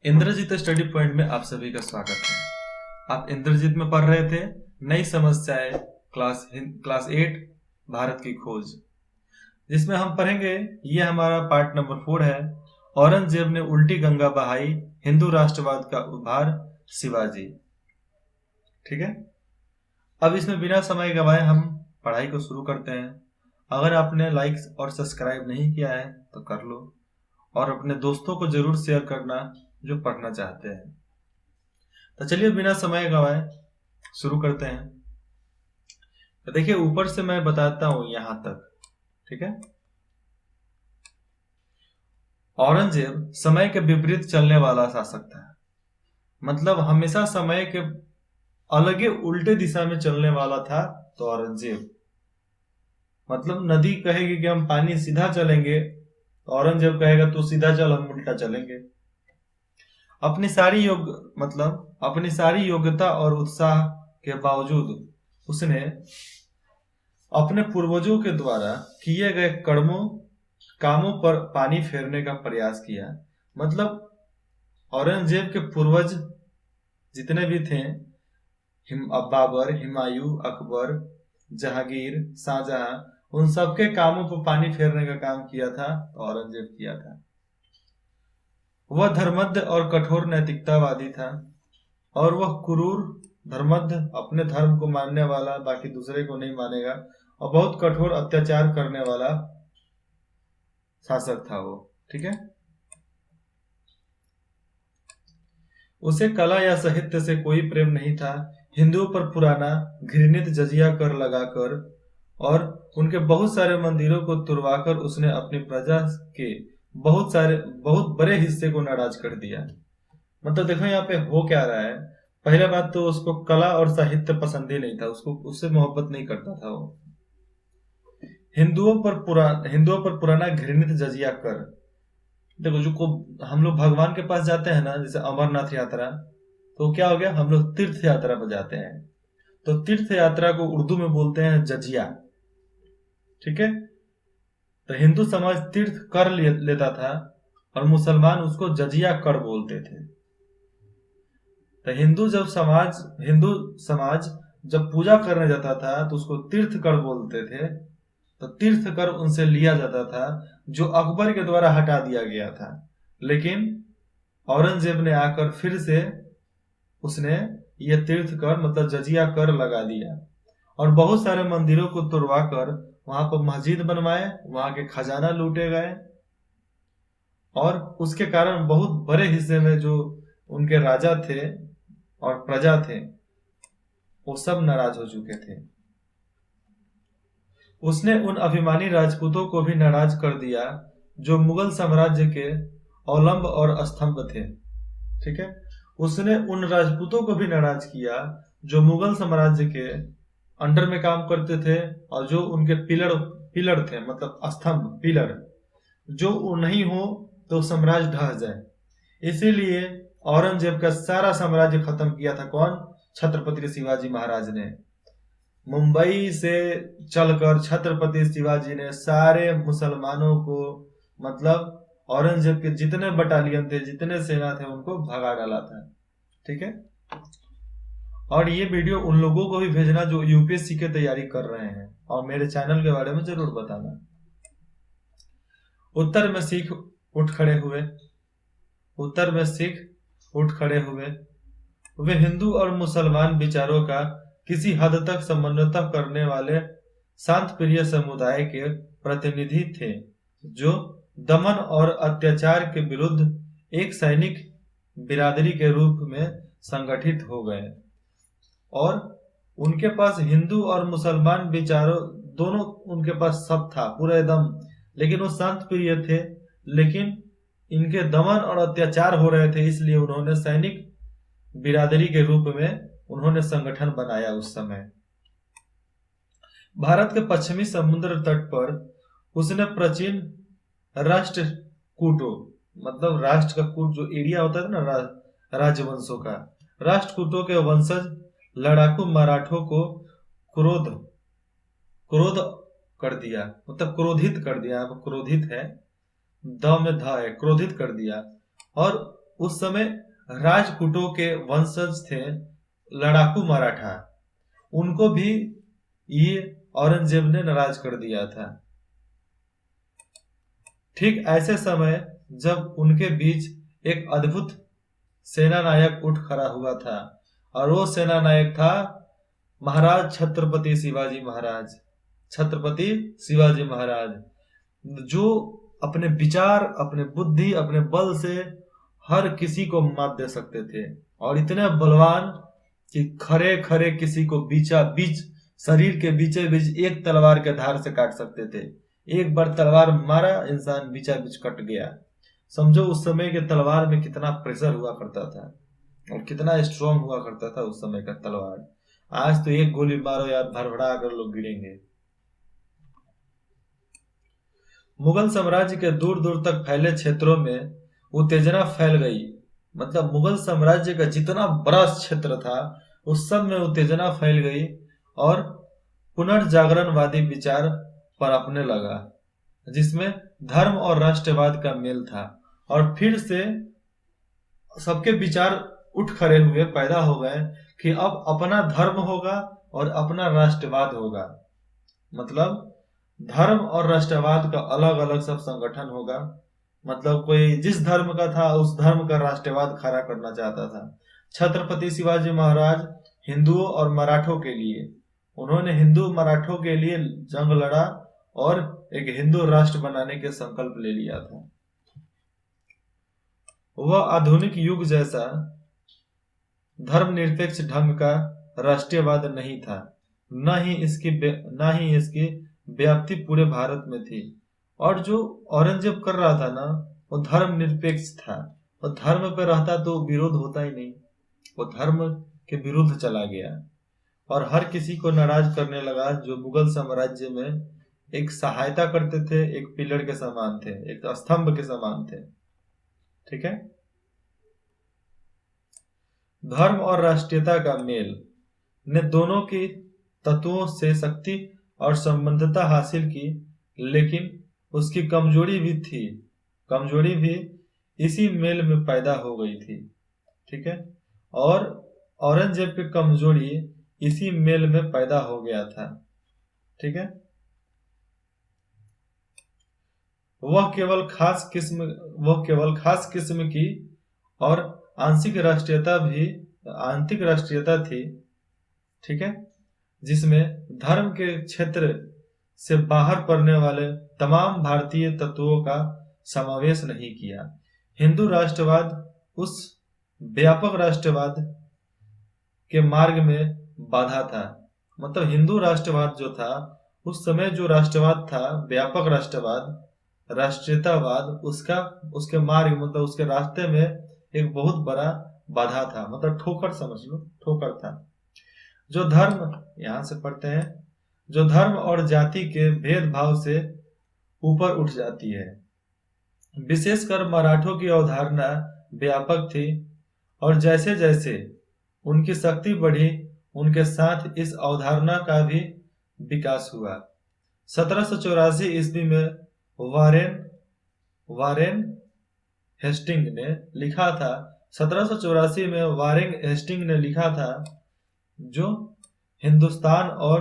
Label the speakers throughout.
Speaker 1: Indrajit study point में आप सभी का स्वागत है। आप इंद्रजीत में पढ़ रहे थे नई समस्याएं क्लास 8 भारत की खोज, जिसमें हम पढ़ेंगे। ये हमारा पार्ट नंबर 4 है। औरंगजेब ने उल्टी गंगा बहाई, हिंदू राष्ट्रवाद का उभार, शिवाजी। ठीक है, अब इसमें बिना समय गवाए हम पढ़ाई को शुरू करते हैं। अगर आपने लाइक और सब्सक्राइब नहीं किया है तो कर लो, और अपने दोस्तों को जरूर शेयर करना जो पढ़ना चाहते हैं। तो चलिए बिना समय गवाए शुरू करते हैं। तो देखिए, ऊपर से मैं बताता हूं यहां तक। ठीक है, औरंगजेब समय के विपरीत चलने वाला शासक था। मतलब हमेशा समय के अलग उल्टे दिशा में चलने वाला था। तो औरंगजेब मतलब नदी कहेगी कि हम पानी सीधा चलेंगे, तो औरंगजेब कहेगा तू सीधा चल, हम उल्टा चलेंगे। अपनी सारी योग्यता और उत्साह के बावजूद उसने अपने पूर्वजों के द्वारा किए गए कामों पर पानी फेरने का प्रयास किया। मतलब औरंगजेब के पूर्वज जितने भी थे, बाबर, हुमायूं, अकबर, जहांगीर, शाहजहां, उन सबके कामों पर पानी फेरने का काम किया था तो औरंगजेब किया था। वह धर्मद्ध और कठोर नैतिकतावादी था, और वह क्रूर, धर्मद्ध, अपने धर्म को मानने वाला, बाकी दूसरे को नहीं मानेगा, और बहुत कठोर अत्याचार करने वाला शासक था वो। ठीक है, उसे कला या साहित्य से कोई प्रेम नहीं था। हिंदुओं पर पुराना घृणित जजिया कर लगाकर और उनके बहुत सारे मंदिरों को तुड़वाकर उसने अपनी प्रजा के बहुत बड़े हिस्से को नाराज कर दिया। मतलब देखो यहाँ पे हो क्या रहा है। पहला बात तो उसको कला और साहित्य पसंद ही नहीं था, उससे मोहब्बत नहीं करता था वो। हिंदुओं पर पुराना घृणित जजिया कर। देखो, जो हम लोग भगवान के पास जाते हैं ना, जैसे अमरनाथ यात्रा, तो क्या हो गया, हम लोग तीर्थ यात्रा पर जाते हैं, तो तीर्थ यात्रा को उर्दू में बोलते हैं जजिया। ठीक है, तो हिंदू समाज तीर्थ कर लेता था और मुसलमान उसको जजिया कर बोलते थे। तो हिंदू समाज जब पूजा करने जाता था तो उसको तीर्थ कर बोलते थे। तो तीर्थ कर उनसे लिया जाता था, जो अकबर के द्वारा हटा दिया गया था। लेकिन औरंगजेब ने आकर फिर से उसने ये तीर्थ कर मतलब जजिया कर लगा दिया, और बहुत सारे मंदिरों को तुड़वाकर वहां पर मस्जिद बनवाए, वहां के खजाना लूटे गए, और उसके कारण बहुत बड़े हिस्से में जो उनके राजा थे और प्रजा थे वो सब नाराज हो चुके थे। उसने उन अभिमानी राजपूतों को भी नाराज कर दिया जो मुगल साम्राज्य के अवलंब और स्तंभ थे। ठीक है, उसने उन राजपूतों को भी नाराज किया जो मुगल साम्राज्य के अंडर में काम करते थे, और जो उनके पिलर थे, मतलब स्तंभ, पिलर, जो नहीं हो तो साम्राज्य ढह जाए। इसीलिए औरंगजेब का सारा साम्राज्य खत्म किया था। कौन? छत्रपति शिवाजी महाराज ने। मुंबई से चलकर छत्रपति शिवाजी ने सारे मुसलमानों को, मतलब औरंगजेब के जितने बटालियन थे, जितने सेना थे, उनको भगा डाला था। ठीक है, और ये वीडियो उन लोगों को भी भेजना जो यूपीएससी की तैयारी कर रहे हैं, और मेरे चैनल के बारे में जरूर बताना। उत्तर में सिख उठ खड़े हुए। वे हिंदू और मुसलमान विचारों का किसी हद तक समन्वय करने वाले शांत प्रिय समुदाय के प्रतिनिधि थे, जो दमन और अत्याचार के विरुद्ध एक सैनिक बिरादरी के रूप में संगठित हो गए। और उनके पास हिंदू और मुसलमान विचारों दोनों, उनके पास सब था पूरा एकदम, लेकिन वो शांत प्रिय थे। लेकिन इनके दमन और अत्याचार हो रहे थे, इसलिए उन्होंने सैनिक बिरादरी के रूप में उन्होंने संगठन बनाया। उस समय भारत के पश्चिमी समुद्र तट पर उसने प्राचीन राष्ट्रकूटों, मतलब राष्ट्र का कूट जो एरिया होता था ना, राजवंशों का, राष्ट्रकूटों के वंशज लड़ाकू मराठों को क्रोध कर दिया, मतलब क्रोधित कर दिया। क्रोधित है, द में ध है, क्रोधित कर दिया, और उस समय राजपूतों के वंशज थे लड़ाकू मराठा, उनको भी ये औरंगजेब ने नाराज कर दिया था। ठीक ऐसे समय जब उनके बीच एक अद्भुत सेना नायक उठ खड़ा हुआ था, और वो सेना नायक था महाराज छत्रपति शिवाजी महाराज। छत्रपति शिवाजी महाराज जो अपने विचार, अपने बुद्धि, अपने बल से हर किसी को मात दे सकते थे, और इतने बलवान कि खरे खरे किसी को बीचा बीच शरीर के बीचे बीच एक तलवार के धार से काट सकते थे। एक बार तलवार मारा, इंसान बीचा बीच कट गया। समझो उस समय के तलवार में कितना प्रेशर हुआ करता था और कितना स्ट्रॉन्ग हुआ करता था उस समय का तलवार। आज तो एक गोली मारो यार, भड़बड़ा कर लोग गिरेंगे। मुगल साम्राज्य के दूर दूर तक फैले क्षेत्रों में उत्तेजना फैल गई। मतलब मुगल साम्राज्य का जितना बड़ा क्षेत्र था उस सब में उत्तेजना फैल गई, और पुनर्जागरणवादी विचार पनपने लगा, जिसमें धर्म और राष्ट्रवाद का मेल था। और फिर से सबके विचार उठ खड़े हुए, पैदा हो गए कि अब अपना धर्म होगा और अपना राष्ट्रवाद होगा। मतलब धर्म और राष्ट्रवाद का अलग अलग सब संगठन होगा। मतलब कोई जिस धर्म का था उस धर्म का राष्ट्रवाद खड़ा करना चाहता था। छत्रपति शिवाजी महाराज हिंदुओं और मराठों के लिए, उन्होंने हिंदू मराठों के लिए जंग लड़ा और एक हिंदू राष्ट्र बनाने के संकल्प ले लिया था। वह आधुनिक युग जैसा धर्मनिरपेक्ष ढंग का राष्ट्रीयवाद नहीं था, न ही इसकी व्याप्ति पूरे भारत में थी। और जो औरंगजेब कर रहा था ना, वो धर्मनिरपेक्ष था। और धर्म पे रहता तो विरोध होता ही नहीं, वो धर्म के विरुद्ध चला गया और हर किसी को नाराज करने लगा जो मुगल साम्राज्य में एक सहायता करते थे, एक पिलर के समान थे, एक स्तंभ के समान थे। ठीक है। धर्म और राष्ट्रीयता का मेल ने दोनों की तत्वों से शक्ति और संबद्धता हासिल की, लेकिन उसकी कमजोरी भी इसी मेल में पैदा हो गई थी। ठीक है। और औरंगजेब की कमजोरी इसी मेल में पैदा हो गया था। ठीक है। वह केवल खास किस्म की और आंशिक राष्ट्रीयता थी। ठीक है। जिसमें धर्म के क्षेत्र से बाहर पड़ने वाले तमाम भारतीय तत्वों का समावेश नहीं किया। हिंदू राष्ट्रवाद उस व्यापक राष्ट्रवाद के मार्ग में बाधा था। मतलब हिंदू राष्ट्रवाद जो था उस समय, जो राष्ट्रवाद था, व्यापक राष्ट्रवाद, राष्ट्रीयतावाद, उसके मार्ग, मतलब उसके रास्ते में एक बहुत बड़ा बाधा था। मतलब ठोकर, समझ लो, ठोकर था। जो धर्म, यहां से पढ़ते हैं, जो धर्म और जाति के भेदभाव से ऊपर उठ जाती है। विशेषकर मराठों की अवधारणा व्यापक थी, और जैसे जैसे उनकी शक्ति बढ़ी, उनके साथ इस अवधारणा का भी विकास हुआ। 1784 ईस्वी में वारेन हेस्टिंग ने लिखा था 1784 में वारेन हेस्टिंग ने लिखा था, जो हिंदुस्तान और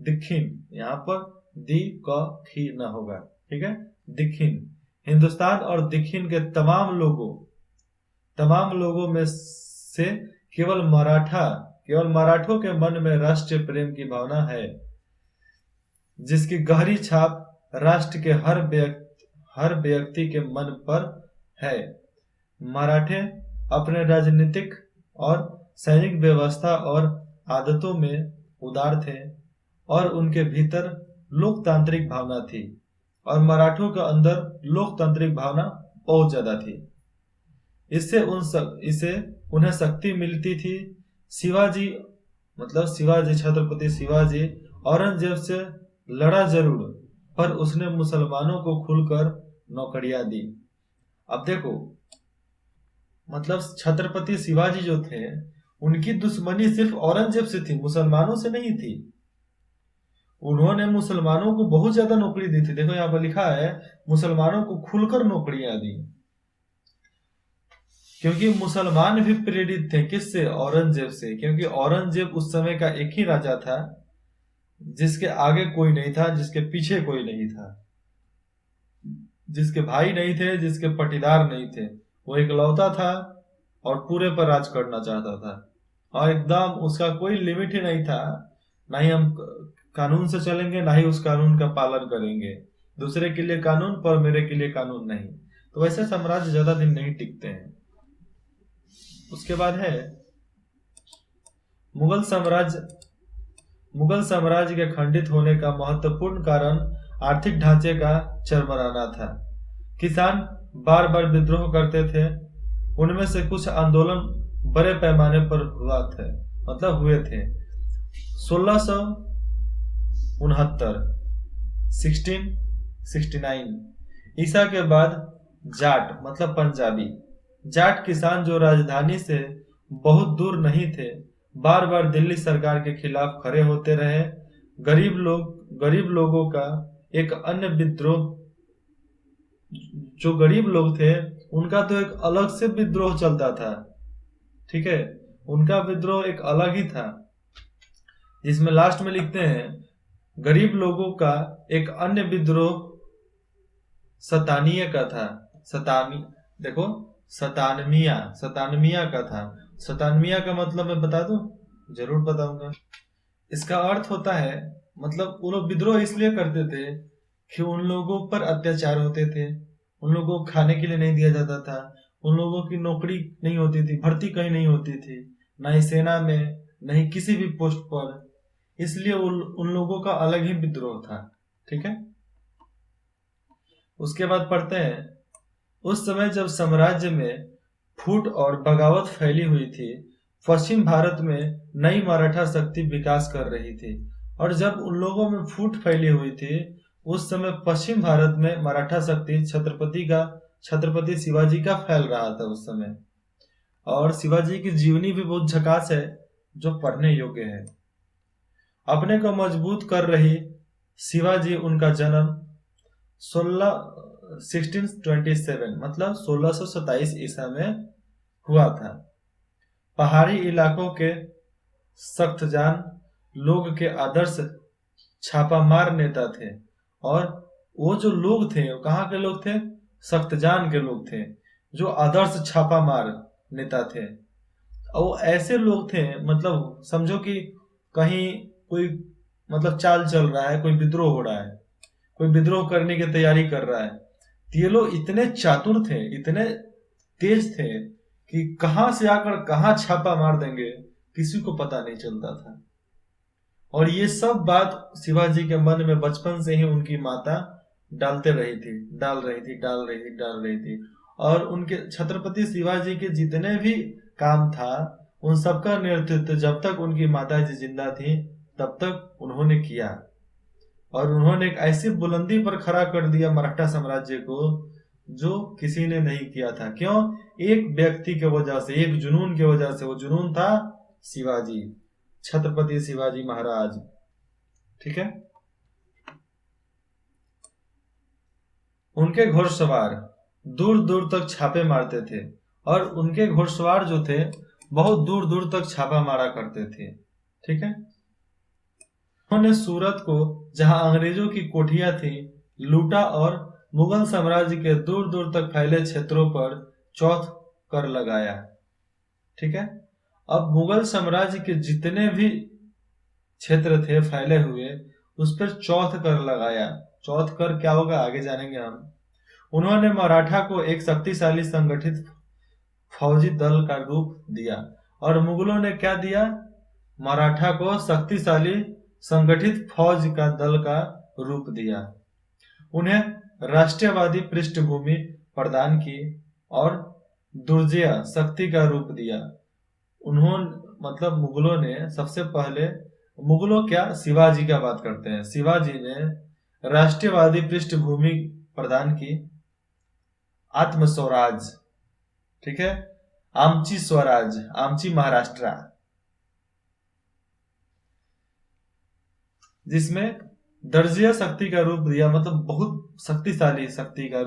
Speaker 1: दक्षिण, यहाँ पर दी क खी न होगा। ठीक है। दक्षिण, हिंदुस्तान और दक्षिण के तमाम लोगों में से केवल मराठों के मन में राष्ट्रीय प्रेम की भावना है, जिसकी गहरी छाप राष्ट्र के हर व्यक्ति के मन पर है। मराठे अपने राजनीतिक और सैनिक व्यवस्था और आदतों में उदार थे, और उनके भीतर लोकतांत्रिक भावना थी, और मराठों के अंदर लोकतांत्रिक भावना बहुत ज्यादा थी। इससे उन्हें शक्ति मिलती थी। छत्रपति शिवाजी औरंगजेब से लड़ा जरूर, पर उसने मुसलमानों को खुलकर नौकरियां दी। अब देखो, मतलब छत्रपति शिवाजी जो थे, उनकी दुश्मनी सिर्फ औरंगजेब से थी, मुसलमानों से नहीं थी। उन्होंने मुसलमानों को बहुत ज्यादा नौकरी दी थी। देखो यहाँ पर लिखा है, मुसलमानों को खुलकर नौकरियां दी। क्योंकि मुसलमान भी प्रेरित थे किससे? औरंगजेब से, क्योंकि औरंगजेब उस समय का एक ही राजा था जिसके आगे कोई नहीं था, जिसके पीछे कोई नहीं था, जिसके भाई नहीं थे, जिसके पटीदार नहीं थे। वो इकलौता था और पूरे पर राज करना चाहता था, और एकदम उसका कोई लिमिट ही नहीं था। ना ही हम कानून से चलेंगे, ना ही उस कानून का पालन करेंगे। दूसरे के लिए कानून पर मेरे के लिए कानून नहीं। तो वैसे साम्राज्य ज्यादा दिन नहीं टिकते हैं। उसके बाद है मुगल साम्राज्य। मुगल साम्राज्य के खंडित होने का महत्वपूर्ण कारण आर्थिक ढांचे का चरमराना था। किसान बार बार विद्रोह करते थे। उनमें से कुछ आंदोलन बड़े पैमाने पर हुए थे। 1669 1669 ईसा के बाद जाट पंजाबी जाट किसान जो राजधानी से बहुत दूर नहीं थे, बार बार दिल्ली सरकार के खिलाफ खड़े होते रहे। गरीब लोगों का एक अन्य विद्रोह, जो गरीब लोग थे उनका तो एक अलग से विद्रोह चलता था। ठीक है, उनका विद्रोह एक अलग ही था, जिसमें लास्ट में लिखते हैं गरीब लोगों का एक अन्य विद्रोह सतानिया का था। देखो, सतानमिया का था। सतानमिया का मतलब मैं बता दूं? जरूर बताऊंगा। इसका अर्थ होता है, वो लोग विद्रोह इसलिए करते थे कि उन लोगों पर अत्याचार होते थे, उन लोगों को खाने के लिए नहीं दिया जाता था, उन लोगों की नौकरी नहीं होती थी, भर्ती कहीं नहीं होती थी, ना ही सेना में, न ही किसी भी पोस्ट पर। इसलिए उन लोगों का अलग ही विद्रोह था। ठीक है, उसके बाद पढ़ते हैं, उस समय जब साम्राज्य में फूट और बगावत फैली हुई थी, पश्चिम भारत में नई मराठा शक्ति विकास कर रही थी। और जब उन लोगों में फूट फैली हुई थी, उस समय पश्चिम भारत में मराठा शक्ति छत्रपति शिवाजी का फैल रहा था उस समय। और शिवाजी की जीवनी भी बहुत झकास है, जो पढ़ने योग्य है। अपने को मजबूत कर रही शिवाजी, उनका जन्म 1627 ईसा में हुआ था। पहाड़ी इलाकों के सख्तजान लोग के आदर्श छापामार नेता थे। और वो जो लोग थे, वो कहाँ के लोग थे? सख्तजान के लोग थे, जो आदर्श छापामार नेता थे। और वो ऐसे लोग थे, समझो कि कहीं कोई चाल चल रहा है, कोई विद्रोह हो रहा है, कोई विद्रोह करने की तैयारी कर रहा है, तो ये लोग इतने चातुर थे, इतने तेज थे कि कहां से आकर कहां छापा मार देंगे किसी को पता नहीं चलता था। और ये सब बात शिवाजी के मन में बचपन से ही उनकी माता डाल रही थी। और उनके छत्रपति शिवाजी के जितने भी काम था, उन सबका नेतृत्व जब तक उनकी माता जी जिंदा थी तब तक उन्होंने किया। और उन्होंने एक ऐसी बुलंदी पर खड़ा कर दिया मराठा साम्राज्य को, जो किसी ने नहीं किया था। क्यों? एक व्यक्ति के वजह से, एक जुनून के वजह से। वो जुनून था शिवाजी, छत्रपति शिवाजी महाराज। ठीक है, उनके घुड़सवार दूर दूर तक छापे मारते थे, और उनके घुड़सवार जो थे बहुत दूर दूर तक छापा मारा करते थे। ठीक है, उन्होंने सूरत को, जहां अंग्रेजों की कोठियां थी, लूटा और मुगल साम्राज्य के दूर दूर तक फैले क्षेत्रों पर चौथ कर लगाया। ठीक है, अब मुगल साम्राज्य के जितने भी क्षेत्र थे फैले हुए, उस पर चौथ कर लगाया। चौथ कर क्या होगा आगे जानेंगे हम। उन्होंने मराठा को एक शक्तिशाली संगठित फौजी दल का रूप दिया। और मुगलों ने क्या दिया? मराठा को शक्तिशाली संगठित फौज का दल का रूप दिया। उन्हें राष्ट्रवादी पृष्ठभूमि प्रदान की और दुर्जय शक्ति का रूप दिया। मुगलों ने सबसे पहले, शिवाजी का बात करते हैं। शिवाजी ने राष्ट्रवादी पृष्ठभूमि प्रदान की, आत्म स्वराज। ठीक है, आमची स्वराज, आमची महाराष्ट्र, जिसमें दर्जिया शक्ति का रूप दिया, बहुत शक्तिशाली शक्ति का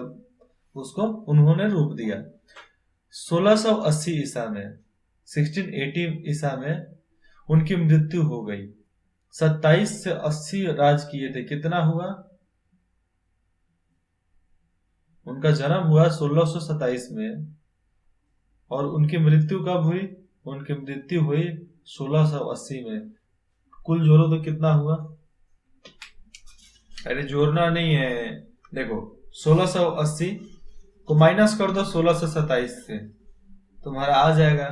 Speaker 1: उसको उन्होंने रूप दिया। 1680 ईसा में, 1680 ईसा में उनकी मृत्यु हो गई। 27 से 80 राज किए थे। कितना हुआ? उनका जन्म हुआ 1627 में और उनकी मृत्यु कब हुई? उनकी मृत्यु हुई 1680 में। कुल जोड़ो तो कितना हुआ? अरे जोड़ना नहीं है, देखो 1680 को माइनस कर दो 1627 से, तुम्हारा आ जाएगा।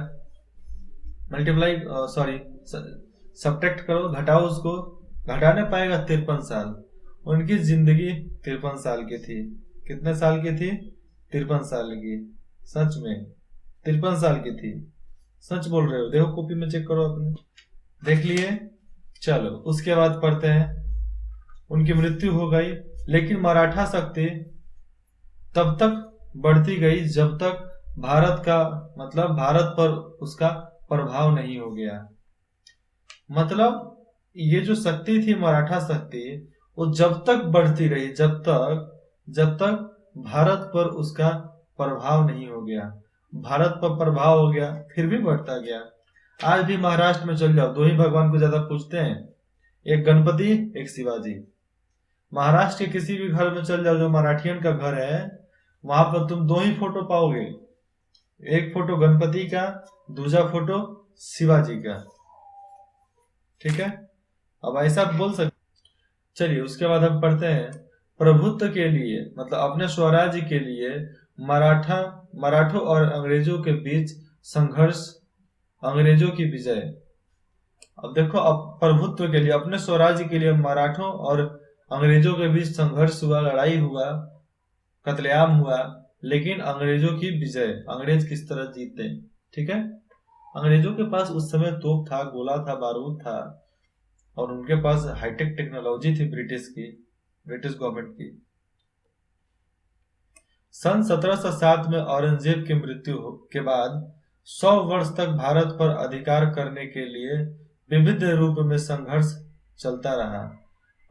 Speaker 1: मल्टीप्लाई सॉरी सब्ट्रैक्ट करो, घटाओ उसको, घटा नहीं पाएगा। 53 साल उनकी जिंदगी 53 साल की थी। कितने साल की थी? 53 साल की। सच में 53 साल की थी। सच बोल रहे हो? देखो कॉपी में चेक करो अपने, देख लिए। चलो उसके बाद पढ़ते हैं। उनकी मृत्यु हो गई, लेकिन मराठा शक्ति तब तक बढ़ती गई जब तक भारत का मतलब भारत पर उसका प्रभाव नहीं हो गया। मतलब ये जो शक्ति थी मराठा शक्ति, वो जब तक बढ़ती रही जब तक भारत पर उसका प्रभाव नहीं हो गया। भारत पर प्रभाव हो गया फिर भी बढ़ता गया। आज भी महाराष्ट्र में चल जाओ, दो ही भगवान को ज्यादा पूजते हैं, एक गणपति एक शिवाजी। महाराष्ट्र के किसी भी घर में चल जाओ जो मराठियन का घर है, वहां पर तुम दो ही फोटो पाओगे, एक फोटो गणपति का, दूसरा फोटो शिवाजी का। ठीक है, अब ऐसा बोल सकते। चलिए उसके बाद हम पढ़ते हैं। प्रभुत्व के लिए मतलब अपने स्वराज्य के लिए मराठों और अंग्रेजों के बीच संघर्ष, अंग्रेजों की विजय। अब देखो, अब प्रभुत्व के लिए अपने स्वराज्य के लिए मराठों और अंग्रेजों के बीच संघर्ष हुआ, लड़ाई हुआ, कत्लेआम हुआ, लेकिन अंग्रेजों की विजय। अंग्रेज किस तरह जीते? ठीक है, अंग्रेजों के पास उस समय तोप था, गोला था, बारूद था, और उनके पास हाईटेक टेक्नोलॉजी थी ब्रिटिश गवर्नमेंट की। सन 1707 में औरंगजेब की मृत्यु के बाद 100 वर्ष तक भारत पर अधिकार करने के लिए विविध रूप में संघर्ष चलता रहा।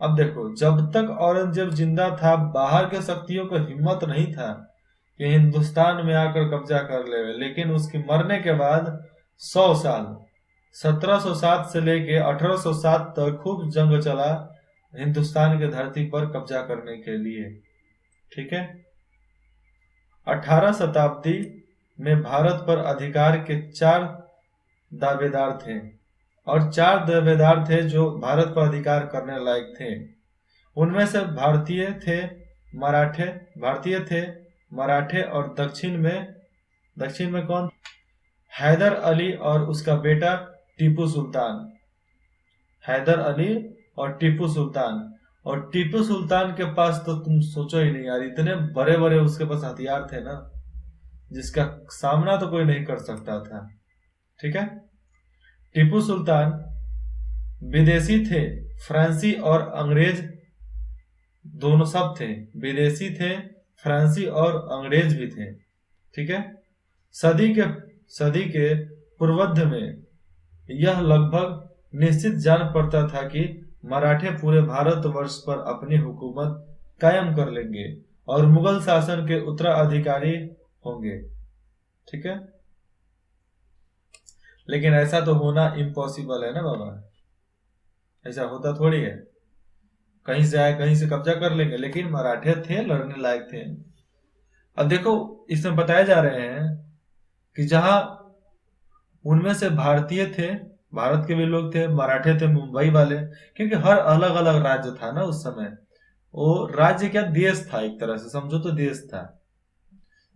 Speaker 1: अब देखो, जब तक औरंगजेब जिंदा था, बाहर के शक्तियों को हिम्मत नहीं था कि हिंदुस्तान में आकर कब्जा कर ले, लेकिन उसके मरने के बाद 100 साल 1707 से लेके 1807 तक खूब जंग चला हिंदुस्तान के धरती पर कब्जा करने के लिए। ठीक है, 18 शताब्दी में भारत पर अधिकार के 4 दावेदार थे, और 4 दावेदार थे जो भारत पर अधिकार करने लायक थे। उनमें से भारतीय थे मराठे, और दक्षिण में कौन? हैदर अली और उसका बेटा टीपू सुल्तान। हैदर अली और टीपू सुल्तान। और टीपू सुल्तान के पास तो तुम सोचो ही नहीं यार, इतने बड़े बड़े उसके पास हथियार थे ना, जिसका सामना तो कोई नहीं कर सकता था। ठीक है, टीपू सुल्तान विदेशी थे, फ्रांसी और अंग्रेज दोनों सब थे। विदेशी थे, फ्रांसी और अंग्रेज भी थे। ठीक है, सदी के पूर्वार्ध में यह लगभग निश्चित जान पड़ता था कि मराठे पूरे भारतवर्ष पर अपनी हुकूमत कायम कर लेंगे और मुगल शासन के उत्तराधिकारी होंगे। ठीक है, लेकिन ऐसा तो होना इम्पॉसिबल है ना बाबा, ऐसा होता थोड़ी है। कहीं से आए कहीं से कब्जा कर लेंगे, लेकिन मराठे थे, लड़ने लायक थे। अब देखो, इसमें बताए जा रहे हैं कि जहां उनमें से भारतीय थे, भारत के भी लोग थे, मराठे थे, मुंबई वाले, क्योंकि हर अलग अलग राज्य था ना उस समय। वो राज्य क्या, देश था, एक तरह से समझो तो देश था,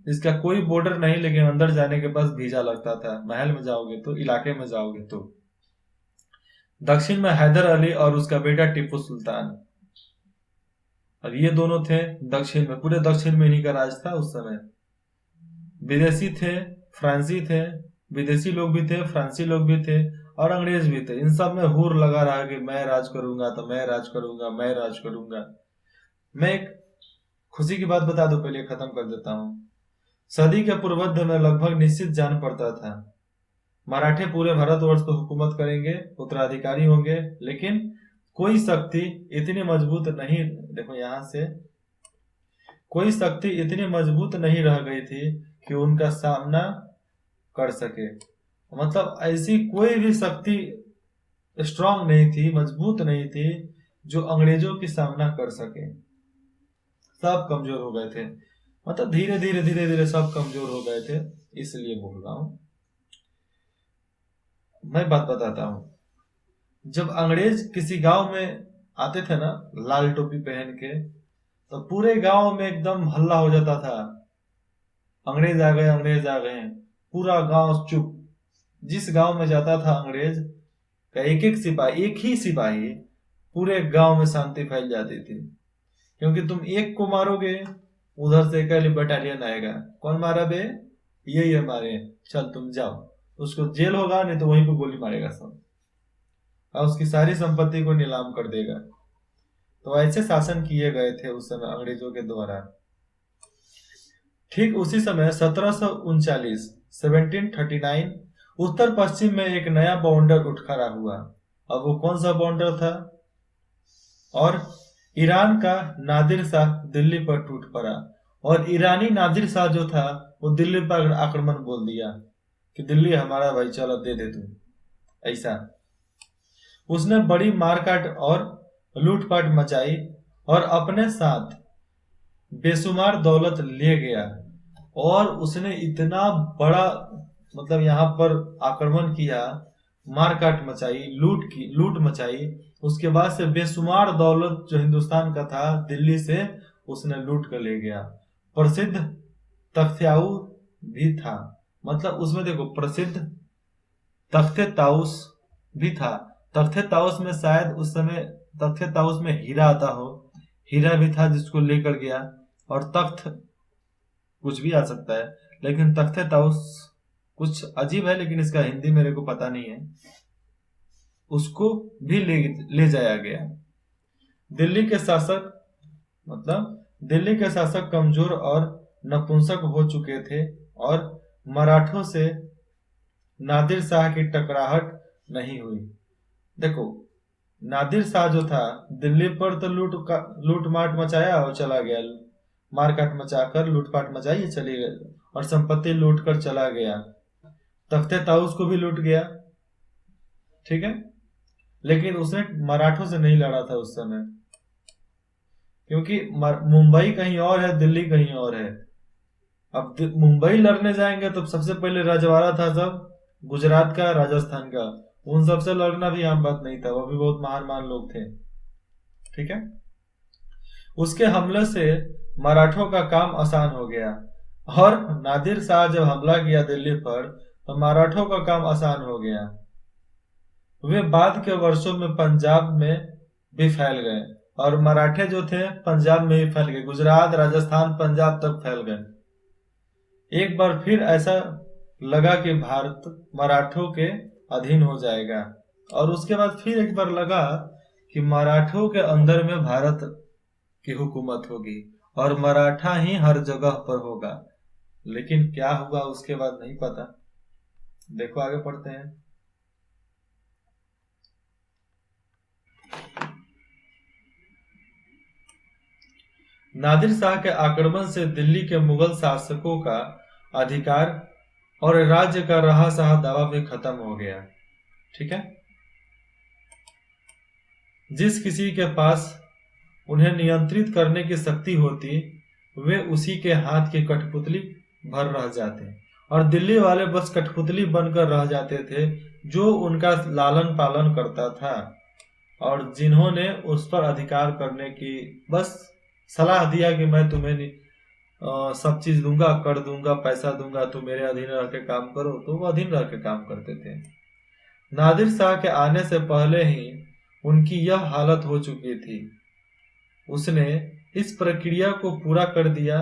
Speaker 1: जिसका कोई बॉर्डर नहीं, लेकिन अंदर जाने के पास वीजा लगता था। महल में जाओगे तो, इलाके में जाओगे तो। दक्षिण में हैदर अली और उसका बेटा टीपू सुल्तान। अब ये दोनों थे दक्षिण में, पूरे दक्षिण में इन्हीं का राज था उस समय। विदेशी थे, फ्रांसी थे, विदेशी लोग भी थे, फ्रांसी लोग भी थे, और अंग्रेज भी थे। इन सब में हुर लगा रहा कि मैं राज करूंगा तो मैं राज करूंगा, मैं राज करूंगा। मैं एक खुशी की बात बता दूं, पहले खत्म कर देता हूं। सदी के पूर्वार्ध में लगभग निश्चित जान पड़ता था मराठे पूरे भारतवर्ष पर हुकूमत करेंगे, उत्तराधिकारी होंगे, लेकिन कोई शक्ति इतनी मजबूत नहीं, देखो यहां से, कोई शक्ति इतनी मजबूत नहीं रह गई थी कि उनका सामना कर सके। मतलब ऐसी कोई भी शक्ति स्ट्रांग नहीं थी, मजबूत नहीं थी जो अंग्रेजों की सामना कर सके। सब कमजोर हो गए थे, मतलब धीरे धीरे धीरे धीरे सब कमजोर हो गए थे। इसलिए बोल रहा हूं, मैं बात बताता हूं। जब अंग्रेज किसी गांव में आते थे ना लाल टोपी पहन के, तो पूरे गांव में एकदम हल्ला हो जाता था, अंग्रेज आ गए, अंग्रेज आ गए। पूरा गांव चुप। जिस गांव में जाता था अंग्रेज का एक एक सिपाही, एक ही सिपाही, पूरे गांव में शांति फैल जाती थी। क्योंकि तुम एक को मारोगे, उधर से एक बटालियन आएगा, कौन मारा बे, ये मारे, चल तुम जाओ, उसको जेल होगा, नहीं तो वहीं पे गोली मारेगा सब, और उसकी सारी संपत्ति को नीलाम कर देगा। तो ऐसे शासन किए गए थे उस समय अंग्रेजों के द्वारा। ठीक उसी समय 1739 1739 उत्तर पश्चिम में एक नया बाउंडर उठ खड़ा हुआ। अब वो कौन सा बाउंडर था? और ईरान का नादिर शाह दिल्ली पर टूट पड़ा, और ईरानी नादिर शाह जो था वो दिल्ली पर आक्रमण बोल दिया कि दिल्ली हमारा भाई, चलो दे दे तू। ऐसा उसने बड़ी मारकाट और लूटपाट मचाई और अपने साथ बेशुमार दौलत ले गया। और उसने इतना बड़ा मतलब यहाँ पर आक्रमण किया, मारकाट मचाई, लूट मचाई। उसके बाद से बेशुमार दौलत जो हिंदुस्तान का था दिल्ली से उसने लूट कर ले गया। प्रसिद्ध तख्तियाऊ भी था, मतलब उसमें देखो प्रसिद्ध तख्ते ताउस भी था। तख्ते ताउस में शायद उस समय तख्ते ताउस में हीरा आता हो, हीरा भी था जिसको लेकर गया। और तख्त कुछ भी आ सकता है, लेकिन तख्ते ताउस कुछ अजीब है, लेकिन इसका हिंदी मेरे को पता नहीं है। उसको भी ले जाया गया। दिल्ली के शासक दिल्ली के शासक कमजोर और नपुंसक हो चुके थे, और मराठों से नादिर शाह की टकराहट नहीं हुई। देखो नादिर शाह जो था दिल्ली पर तो लूटमाट मचाया और चला गया, मारकाट मचाकर लूटपाट मचाई चले गए, और संपत्ति लूट कर चला गया। तख्ते ताउस को भी लूट गया, ठीक है, लेकिन उसने मराठों से नहीं लड़ा था उस समय, क्योंकि मुंबई कहीं और है, दिल्ली कहीं और है। अब मुंबई लड़ने जाएंगे तो सबसे पहले रजवाड़ा था सब गुजरात का, राजस्थान का, उन सबसे लड़ना भी आम बात नहीं था, वो भी बहुत महान लोग थे, ठीक है। उसके हमले से मराठों का काम आसान हो गया, और नादिर शाह जब हमला किया दिल्ली पर तो मराठों का काम आसान हो गया। वे बाद के वर्षों में पंजाब में भी फैल गए, और मराठे जो थे पंजाब में भी फैल गए, गुजरात, राजस्थान, पंजाब तक फैल गए। एक बार फिर ऐसा लगा कि भारत मराठों के अधीन हो जाएगा, और उसके बाद फिर एक बार लगा कि मराठों के अंदर में भारत की हुकूमत होगी और मराठा ही हर जगह पर होगा। लेकिन क्या हुआ उसके बाद नहीं पता। देखो आगे पढ़ते हैं। नादिर शाह के आक्रमण से दिल्ली के मुगल शासकों का अधिकार और राज्य का रहा सहा दावा भी खत्म हो गया, ठीक है। जिस किसी के पास उन्हें नियंत्रित करने की शक्ति होती, वे उसी के हाथ की कठपुतली भर रह जाते, और दिल्ली वाले बस कठपुतली बनकर रह जाते थे जो उनका लालन पालन करता था, और जिन्होंने उस पर अधिकार करने की बस सलाह दिया कि मैं तुम्हें सब चीज दूंगा, कर दूंगा, पैसा दूंगा, तुम मेरे अधीन रह के काम करो, तो वो अधीन रह के काम करते थे। नादिर शाह के आने से पहले ही उनकी यह हालत हो चुकी थी। उसने इस प्रक्रिया को पूरा कर दिया,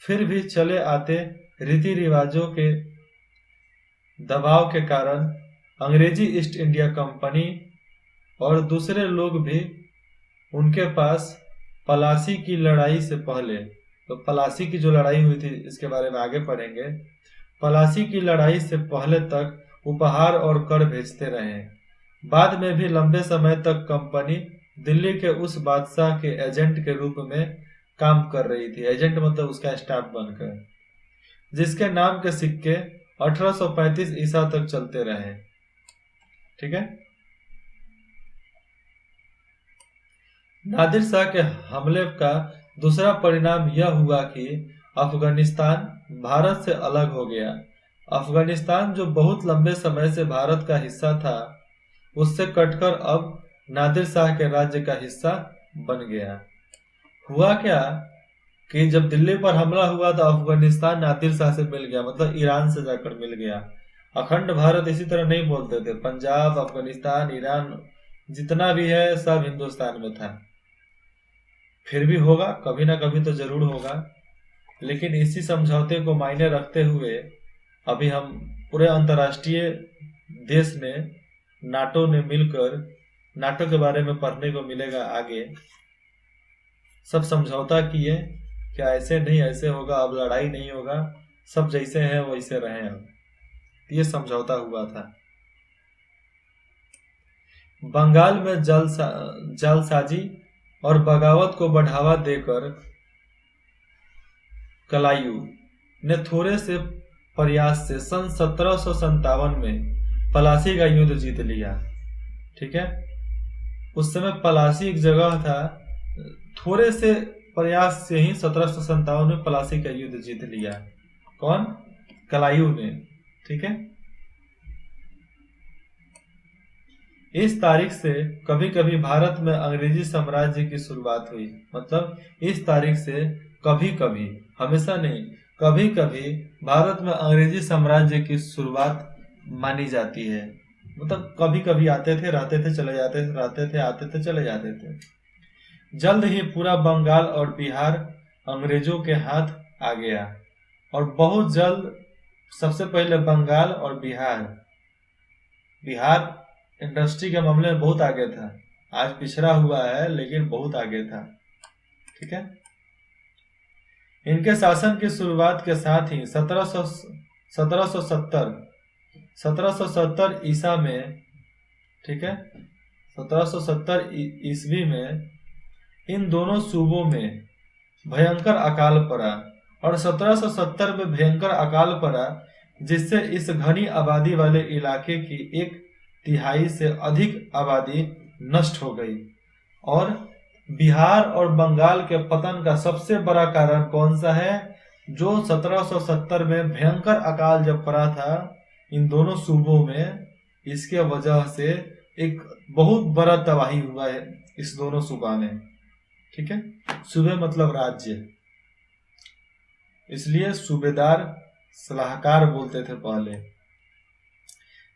Speaker 1: फिर भी चले आते रीति रिवाजों के दबाव के कारण अंग्रेजी ईस्ट इंडिया कंपनी और दूसरे लोग भी उनके पास पलासी की लड़ाई से पहले, तो पलासी की जो लड़ाई हुई थी इसके बारे में आगे पढ़ेंगे, पलासी की लड़ाई से पहले तक उपहार और कर भेजते रहे। बाद में भी लंबे समय तक कंपनी दिल्ली के उस बादशाह के एजेंट के रूप में काम कर रही थी। एजेंट मतलब उसका स्टाफ बनकर। जिसके नाम के सिक्के 1835 ईसा तक चलते रहे। ठीक है। नादिर शाह के हमले का दूसरा परिणाम यह हुआ कि अफगानिस्तान भारत से अलग हो गया। अफगानिस्तान जो बहुत लंबे समय से भारत का हिस्सा था, उससे कटकर अब नादिर शाह के राज्य का हिस्सा बन गया। हुआ क्या कि जब दिल्ली पर हमला हुआ तो अफगानिस्तान नादिर शाह से मिल गया, मतलब ईरान से जाकर मिल गया। अखंड भारत इसी तरह नहीं बोलते थे, पंजाब, अफगानिस्तान, ईरान जितना भी है सब हिंदुस्तान में था। फिर भी होगा, कभी ना कभी तो जरूर होगा। लेकिन इसी समझौते को मायने रखते हुए अभी हम पूरे अंतर्राष्ट्रीय देश ने, नाटो ने मिलकर, नाटो के बारे में पढ़ने को मिलेगा आगे, सब समझौता किए कि ऐसे नहीं ऐसे होगा, अब लड़ाई नहीं होगा, सब जैसे हैं वैसे रहें। अब ये समझौता हुआ था। बंगाल में जालसाजी और बगावत को बढ़ावा देकर कलायू ने थोड़े से प्रयास से सन 1757 में पलासी का युद्ध जीत लिया। ठीक है। उस समय पलासी एक जगह था, थोड़े से प्रयास से ही 1757 में पलासी का युद्ध जीत लिया। कौन? कलायू ने। ठीक है। इस तारीख से कभी कभी भारत में अंग्रेजी साम्राज्य की शुरुआत हुई। मतलब इस तारीख से कभी कभी, हमेशा नहीं, कभी कभी भारत में अंग्रेजी साम्राज्य की शुरुआत मानी जाती है। मतलब कभी कभी आते थे, रहते थे, चले जाते थे, रहते थे, आते थे, चले जाते थे। जल्द ही पूरा बंगाल और बिहार अंग्रेजों के हाथ आ गया, और बहुत जल्द सबसे पहले बंगाल और बिहार इंडस्ट्री के मामले में बहुत आगे था। आज पिछड़ा हुआ है लेकिन बहुत आगे था। ठीक है। इनके शासन की शुरुआत के साथ ही 1770 ईसा में, ठीक है, 1770 ईस्वी में इन दोनों सूबों में भयंकर अकाल पड़ा, और 1770 में भयंकर अकाल पड़ा जिससे इस घनी आबादी वाले इलाके की 1/3 से अधिक आबादी नष्ट हो गई। और बिहार और बंगाल के पतन का सबसे बड़ा कारण कौन सा है? जो 1770 में भयंकर अकाल जब पड़ा था इन दोनों सूबों में, इसके वजह से एक बहुत बड़ा तबाही हुआ है इस दोनों सूबा में। ठीक है। सूबे मतलब राज्य, इसलिए सूबेदार सलाहकार बोलते थे पहले।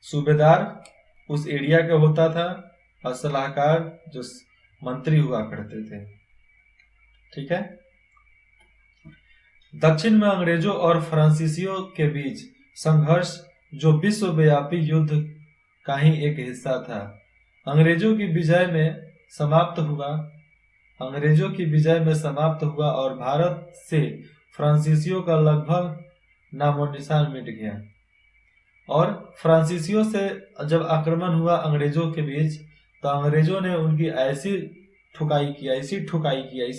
Speaker 1: सूबेदार उस एरिया का होता था और सलाहकार जो मंत्री हुआ करते थे। ठीक है। दक्षिण में अंग्रेजों और फ्रांसीसियों के बीच संघर्ष जो विश्वव्यापी युद्ध का ही एक हिस्सा था, अंग्रेजों की विजय में समाप्त हुआ और भारत से फ्रांसीसियों का लगभग नामो निशान मिट गया। और फ्रांसीसियों से जब आक्रमण हुआ अंग्रेजों के बीच, तो अंग्रेजों ने उनकी ऐसी ठुकाई की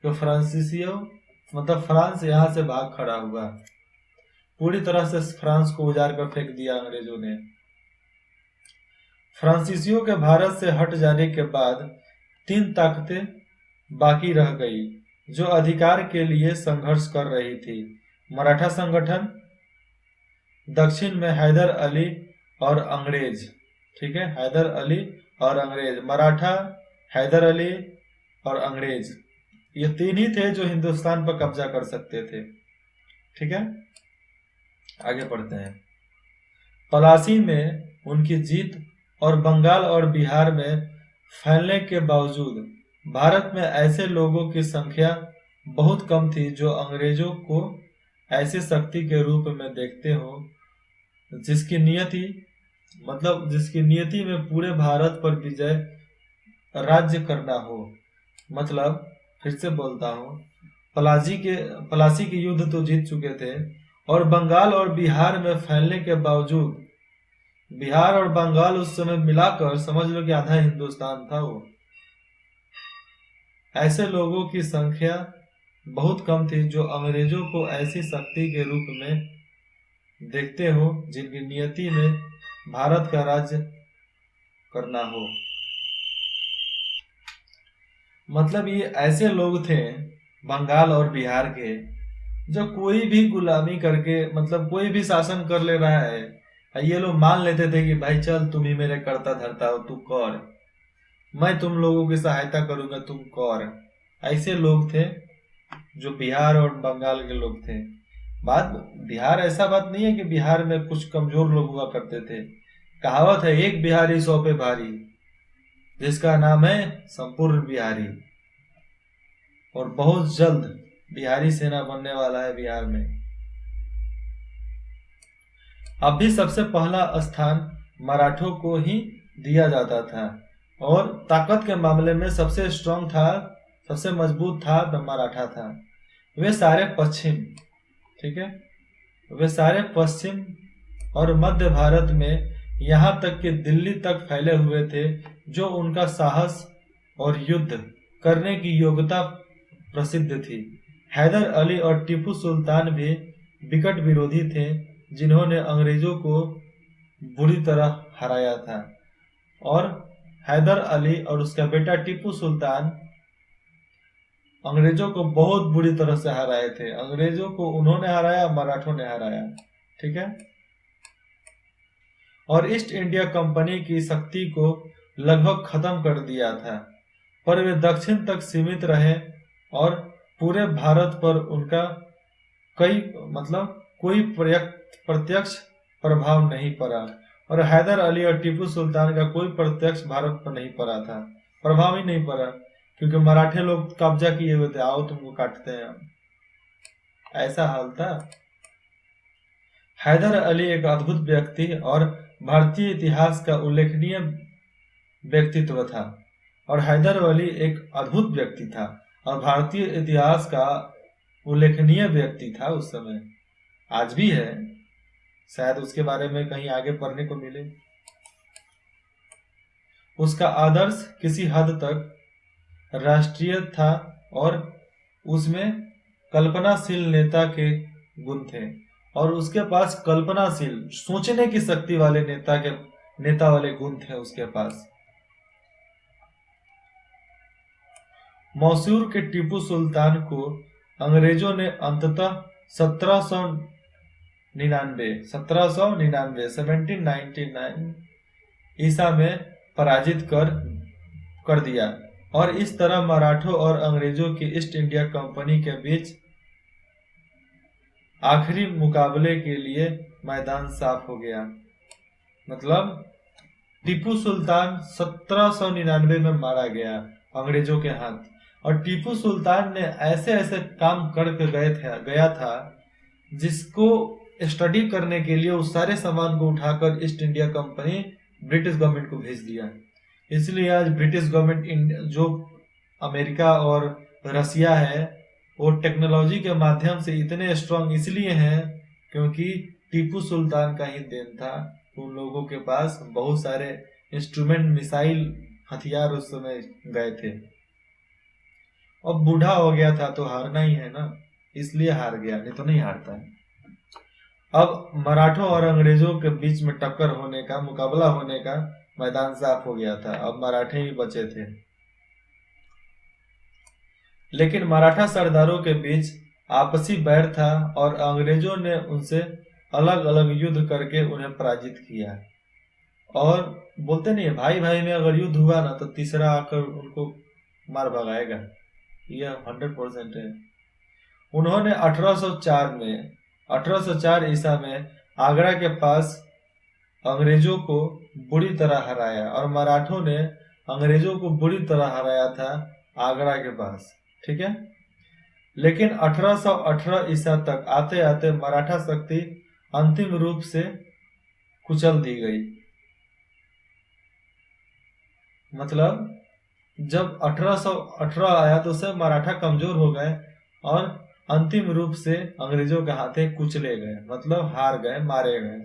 Speaker 1: कि फ्रांसीसियों मतलब फ्रांस यहाँ से भाग खड़ा हुआ। पूरी तरह से फ्रांस को उजाड़ कर फेंक दिया अंग्रेजों ने। फ्रांसीसियों के भारत से हट जाने के बाद 3 ताकतें बाकी रह गई जो अधिकार के लिए संघर्ष कर रही थी। मराठा संगठन, दक्षिण में हैदर अली और अंग्रेज। ठीक है। हैदर अली और अंग्रेज, मराठा, हैदर अली और अंग्रेज, ये 3 ही थे जो हिंदुस्तान पर कब्जा कर सकते थे। ठीक है। आगे पढ़ते हैं। पलासी में उनकी जीत और बंगाल और बिहार में फैलने के बावजूद भारत में ऐसे लोगों की संख्या बहुत कम थी जो अंग्रेजों को ऐसी शक्ति के रूप में देखते हो जिसकी नियति में पूरे भारत पर विजय राज्य करना हो। मतलब फिर से बोलता हूँ, पलासी के युद्ध तो जीत चुके थे, और बंगाल और बिहार में फैलने के बावजूद, बिहार और बंगाल उस समय मिलाकर समझ लो कि आधा हिंदुस्तान था वो। ऐसे लोगों की संख्या बहुत कम थी जो अंग्रेजों को ऐसी शक्ति के रूप में देखते हो जिनकी नियति में भारत का राज्य करना हो। मतलब ये ऐसे लोग थे बंगाल और बिहार के, जो कोई भी गुलामी करके मतलब कोई भी शासन कर ले रहा है, ये लोग मान लेते थे कि भाई चल तुम ही मेरे कर्ता धर्ता हो, तू कर, मैं तुम लोगों की सहायता करूंगा, तुम कर। ऐसे लोग थे जो बिहार और बंगाल के लोग थे। बात बिहार ऐसा बात नहीं है कि बिहार में कुछ कमजोर लोग हुआ करते थे। कहावत है, एक बिहारी 100 पे भारी, जिसका नाम है संपूर्ण बिहारी। और बहुत जल्द बिहारी सेना बनने वाला है बिहार में। अब भी सबसे पहला स्थान मराठों को ही दिया जाता था और ताकत के मामले में सबसे स्ट्रांग था, सबसे मजबूत था तो मराठा था। वे सारे पश्चिम, ठीक है, वे सारे पश्चिम और मध्य भारत में यहाँ तक कि दिल्ली तक फैले हुए थे, जो उनका साहस और युद्ध करने की योग्यता प्रसिद्ध थी। हैदर अली और टीपू सुल्तान भी विकट विरोधी थे, जिन्होंने अंग्रेजों को बुरी तरह हराया था। और हैदर अली और उसका बेटा टीपू सुल्तान अंग्रेजों को बहुत बुरी तरह से हराए थे। अंग्रेजों को उन्होंने हराया, मराठों ने हराया, ठीक है। और ईस्ट इंडिया कंपनी की शक्ति को लगभग खत्म कर दिया था, पर वे दक्षिण तक सीमित रहे और पूरे भारत पर उनका कोई प्रत्यक्ष प्रभाव नहीं पड़ा। और हैदर अली और टीपू सुल्तान का कोई प्रत्यक्ष भारत पर नहीं पड़ा था, प्रभाव ही नहीं पड़ा, क्योंकि मराठे लोग कब्जा किए हुए थे, आओ तुमको काटते हैं, ऐसा हाल था। हैदर अली एक अद्भुत व्यक्ति और भारतीय इतिहास का उल्लेखनीय व्यक्तित्व था। और हैदर अली एक अद्भुत व्यक्ति था और भारतीय इतिहास का उल्लेखनीय व्यक्ति था उस समय, आज भी है, शायद उसके बारे में कहीं आगे पढ़ने को मिले। उसका आदर्श किसी हद तक राष्ट्रीय था और उसमें कल्पनाशील नेता के गुण थे, और उसके पास कल्पनाशील सोचने की शक्ति वाले नेता वाले गुण थे उसके पास। मैसूर के टीपू सुल्तान को अंग्रेजों ने अंततः 1799 ईसा में पराजित कर दिया, और इस तरह मराठों और अंग्रेजों की ईस्ट इंडिया कंपनी के बीच आखिरी मुकाबले के लिए मैदान साफ हो गया। मतलब टीपू सुल्तान 1799 में मारा गया अंग्रेजों के हाथ, और टीपू सुल्तान ने ऐसे ऐसे काम करके गया था जिसको स्टडी करने के लिए उस सारे सामान को उठाकर east India company British government को भेज दिया। इसलिए आज ब्रिटिश गवर्नमेंट जो अमेरिका और रसिया है, वो टेक्नोलॉजी के माध्यम से इतने स्ट्रांग इसलिए हैं क्योंकि टीपू सुल्तान का ही देन था। उन लोगों के पास बहुत सारे इंस्ट्रूमेंट, मिसाइल, हथियार उस समय गए थे। अब बूढ़ा हो गया था तो हारना ही है ना, इसलिए हार गया, नहीं तो नहीं हारता है। अब मराठों और अंग्रेजों के बीच में टक्कर होने का, मुकाबला होने का मैदान साफ हो गया था। अब मराठे ही बचे थे, लेकिन मराठा सरदारों के बीच आपसी बैर था और अंग्रेजों ने उनसे अलग अलग युद्ध करके उन्हें पराजित किया। और बोलते नहीं है, भाई भाई में अगर युद्ध हुआ ना तो तीसरा आकर उनको मार भगाएगा, यह 100% है। उन्होंने 1804 ईसा में आगरा के पास अंग्रेजों को बुरी तरह हराया, और मराठों ने अंग्रेजों को बुरी तरह हराया था आगरा के पास, ठीक है। लेकिन 1818 ईसा तक आते आते मराठा शक्ति अंतिम रूप से कुचल दी गई। मतलब जब 1818 आया तो उससे मराठा कमजोर हो गए और अंतिम रूप से अंग्रेजों के हाथे कुचले गए, मतलब हार गए, मारे गए।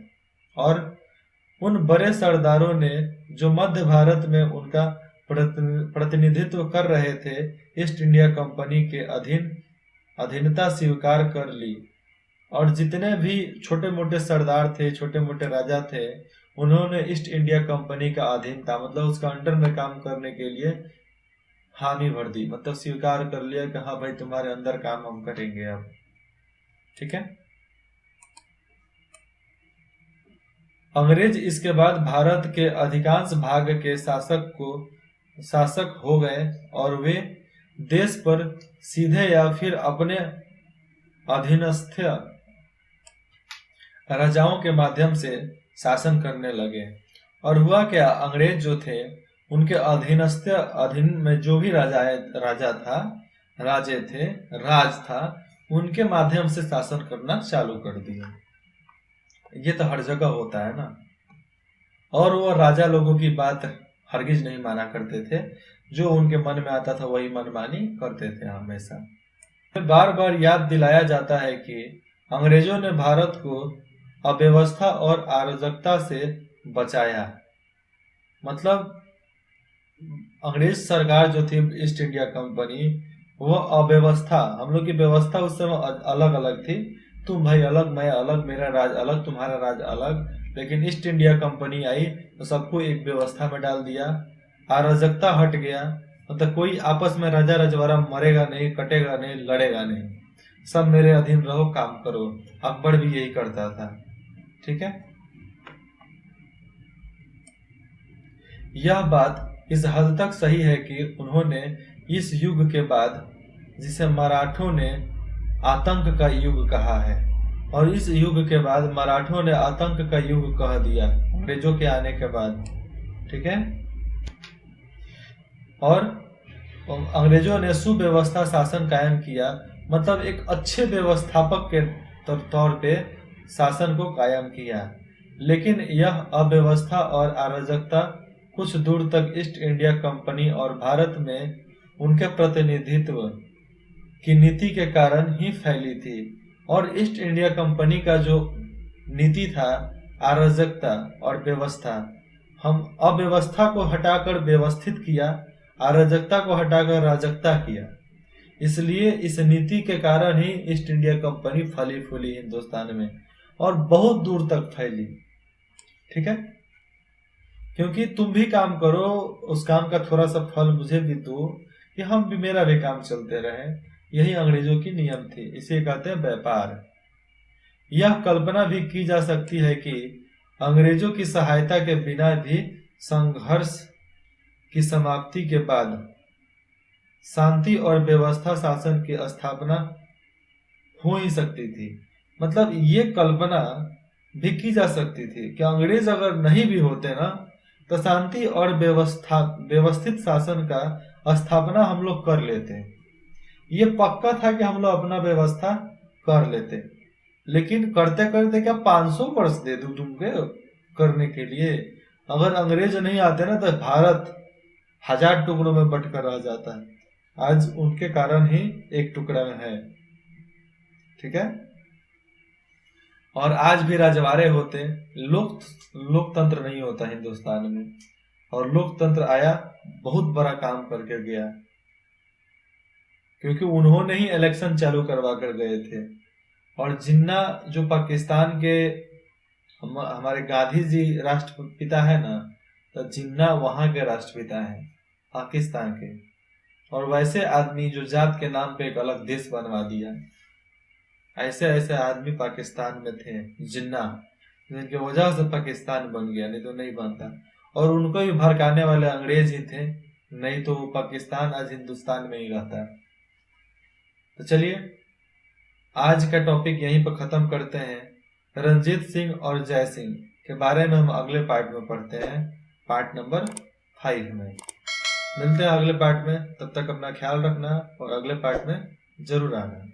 Speaker 1: और उन बड़े सरदारों ने जो मध्य भारत में उनका प्रतिनिधित्व कर रहे थे ईस्ट इंडिया कंपनी के अधीन अधीनता स्वीकार कर ली और जितने भी छोटे मोटे सरदार थे, छोटे मोटे राजा थे, उन्होंने ईस्ट इंडिया कंपनी का अधीनता मतलब उसका अंडर में काम करने के लिए हामी भर दी, मतलब स्वीकार कर लिया कि हाँ भाई तुम्हारे अंदर काम हम करेंगे अब। ठीक है। अंग्रेज इसके बाद भारत के अधिकांश भाग के शासक हो गए और वे देश पर सीधे या फिर अपने अधीनस्थ राजाओं के माध्यम से शासन करने लगे। और हुआ क्या, अंग्रेज जो थे उनके अधीन में जो भी राजा था, राज था, उनके माध्यम से शासन करना चालू कर दिया। ये तो हर जगह होता है ना। और वो राजा लोगों की बात हरगिज नहीं माना करते थे, जो उनके मन में आता था वही मनमानी करते थे हमेशा। बार बार याद दिलाया जाता है कि अंग्रेजों ने भारत को अव्यवस्था और अराजकता से बचाया। मतलब अंग्रेज सरकार जो थी, ईस्ट इंडिया कंपनी, वो अव्यवस्था, हम लोग की व्यवस्था उस समय अलग अलग थी। तुम भाई अलग, मैं अलग, मेरा राज अलग, तुम्हारा राज अलग। लेकिन ईस्ट इंडिया कंपनी आई तो सबको एक व्यवस्था में डाल दिया, अराजकता हट गया। मतलब कोई आपस में राजा रजवाड़ा मरेगा नहीं, कटेगा नहीं, लड़ेगा नहीं, सब मेरे अधीन रहो, काम करो। अकबर भी यही करता था। ठीक है। यह बात इस हद तक सही है कि उन्होंने इस युग के बाद, जिसे मराठों ने आतंक का युग कहा है, और इस युग के बाद मराठों ने आतंक का युग कह दिया अंग्रेजों के आने के बाद। ठीक है। और अंग्रेजों ने सुव्यवस्था शासन कायम किया, मतलब एक अच्छे व्यवस्थापक के तौर पे शासन को कायम किया। लेकिन यह अव्यवस्था और अराजकता कुछ दूर तक ईस्ट इंडिया कंपनी और भारत में उनके प्रतिनिधित्व की नीति के कारण ही फैली थी। और ईस्ट इंडिया कंपनी का जो नीति था, अराजकता और व्यवस्था, हम अव्यवस्था को हटाकर व्यवस्थित किया, अराजकता को हटाकर राजकता किया। इसलिए इस नीति के कारण ही ईस्ट इंडिया कंपनी फली फूली हिंदुस्तान में और बहुत दूर तक फैली। ठीक है। क्योंकि तुम भी काम करो, उस काम का थोड़ा सा फल मुझे भी दो, कि हम भी, मेरा भी काम चलते रहे। यही अंग्रेजों की नियम थी, इसे कहते हैं व्यापार। यह कल्पना भी की जा सकती है कि अंग्रेजों की सहायता के बिना भी संघर्ष की समाप्ति के बाद शांति और व्यवस्था शासन की स्थापना हो ही सकती थी। मतलब ये कल्पना भी की जा सकती थी कि अंग्रेज अगर नहीं भी होते ना, तो शांति और व्यवस्थित शासन का स्थापना हम लोग कर लेते। ये पक्का था कि हम लोग अपना व्यवस्था कर लेते। लेकिन करते करते क्या 500 वर्ष दे दूं तुमको करने के लिए? अगर अंग्रेज नहीं आते ना, तो भारत 1000 टुकड़ों में बंटकर रह जाता है। आज उनके कारण ही एक टुकड़ा में है। ठीक है। और आज भी रजवाड़े होते, लोकतंत्र नहीं होता हिंदुस्तान में। और लोकतंत्र आया, बहुत बड़ा काम करके गया, क्योंकि उन्होंने ही इलेक्शन चालू करवा कर गए थे। और जिन्ना जो पाकिस्तान के हमारे गांधी जी राष्ट्रपिता है ना, तो जिन्ना वहां के राष्ट्रपिता है पाकिस्तान के। और वैसे आदमी जो जात के नाम पे एक अलग देश बनवा दिया, ऐसे ऐसे आदमी पाकिस्तान में थे, जिन्ना, जिनकी वजह से पाकिस्तान बन गया, नहीं तो नहीं बनता। और उनको भी भड़काने वाले अंग्रेज ही थे, नहीं तो पाकिस्तान आज हिंदुस्तान में ही रहता। तो चलिए आज का टॉपिक यहीं पर खत्म करते हैं। रंजीत सिंह और जय सिंह के बारे में हम अगले पार्ट में पढ़ते हैं, पार्ट नंबर 5 में। मिलते हैं अगले पार्ट में, तब तक अपना ख्याल रखना और अगले पार्ट में जरूर आना।